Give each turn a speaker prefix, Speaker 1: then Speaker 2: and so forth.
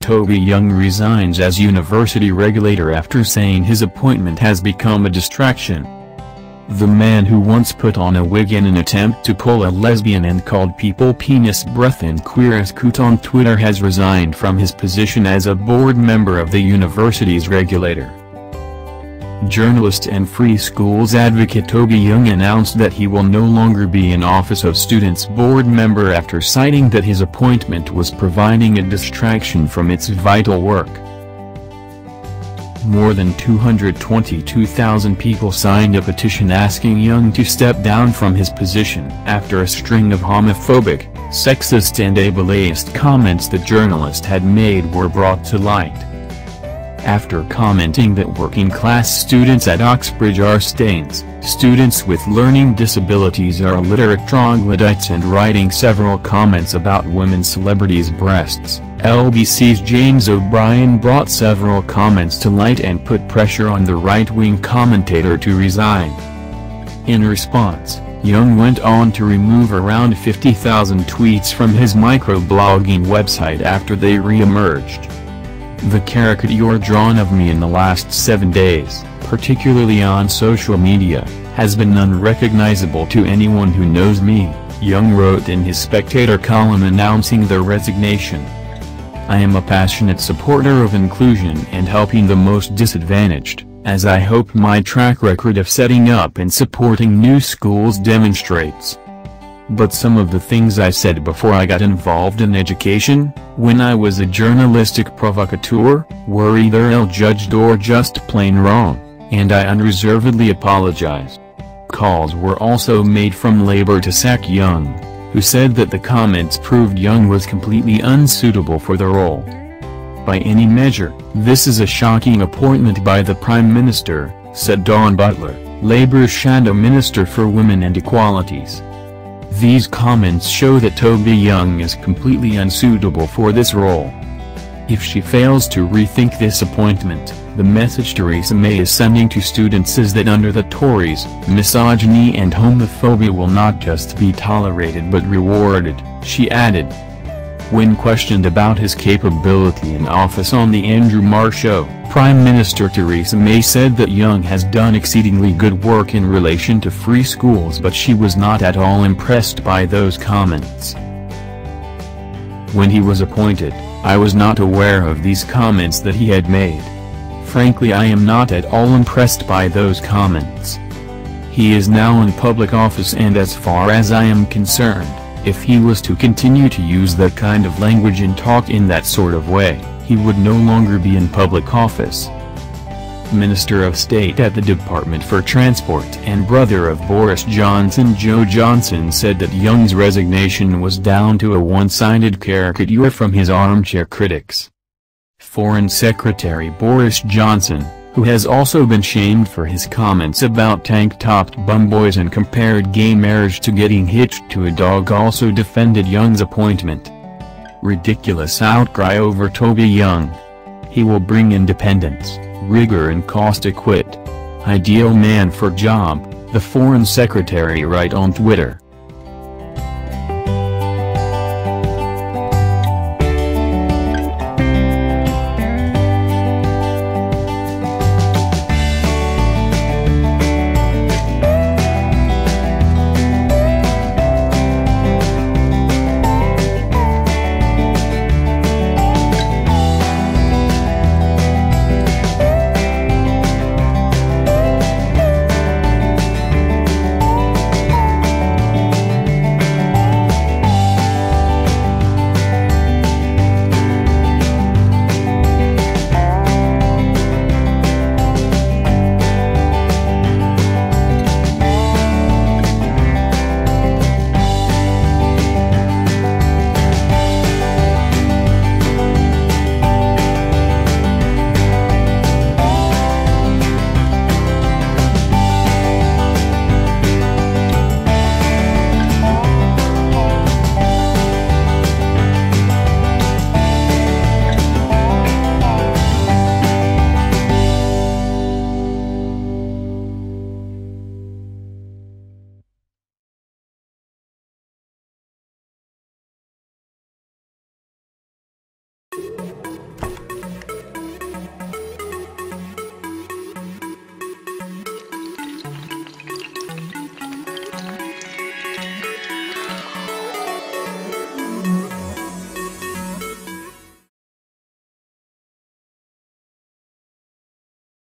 Speaker 1: Toby Young resigns as university regulator after saying his appointment has become a distraction. The man who once put on a wig in an attempt to pull a lesbian and called people penis breath and queer as coot on Twitter has resigned from his position as a board member of the university's regulator. Journalist and free schools advocate Toby Young announced that he will no longer be an Office of Students board member after citing that his appointment was providing a distraction from its vital work. More than 222,000 people signed a petition asking Young to step down from his position after a string of homophobic, sexist and ableist comments the journalist had made were brought to light. After commenting that working-class students at Oxbridge are stains, students with learning disabilities are illiterate troglodytes and writing several comments about women celebrities' breasts, LBC's James O'Brien brought several comments to light and put pressure on the right-wing commentator to resign. In response, Young went on to remove around 50,000 tweets from his microblogging website after they re-emerged. The caricature drawn of me in the last 7 days, particularly on social media, has been unrecognizable to anyone who knows me, Young wrote in his Spectator column announcing the resignation. I am a passionate supporter of inclusion and helping the most disadvantaged, as I hope my track record of setting up and supporting new schools demonstrates. But some of the things I said before I got involved in education, when I was a journalistic provocateur, were either ill-judged or just plain wrong, and I unreservedly apologize. Calls were also made from Labour to sack Young, who said that the comments proved Young was completely unsuitable for the role. By any measure, this is a shocking appointment by the Prime Minister, said Dawn Butler, Labour's Shadow Minister for Women and Equalities. These comments show that Toby Young is completely unsuitable for this role. If she fails to rethink this appointment, the message Theresa May is sending to students is that under the Tories, misogyny and homophobia will not just be tolerated but rewarded, she added. When questioned about his capability in office on The Andrew Marr Show, Prime Minister Theresa May said that Young has done exceedingly good work in relation to free schools, but she was not at all impressed by those comments. When he was appointed, I was not aware of these comments that he had made. Frankly, I am not at all impressed by those comments. He is now in public office, and as far as I am concerned, if he was to continue to use that kind of language and talk in that sort of way, he would no longer be in public office. Minister of State at the Department for Transport and brother of Boris Johnson, Joe Johnson, said that Young's resignation was down to a one-sided caricature from his armchair critics. Foreign Secretary Boris Johnson, who has also been shamed for his comments about tank-topped bumboys and compared gay marriage to getting hitched to a dog, also defended Young's appointment. Ridiculous outcry over Toby Young. He will bring independence, rigor and cost a quit. Ideal man for job, the Foreign Secretary wrote on Twitter.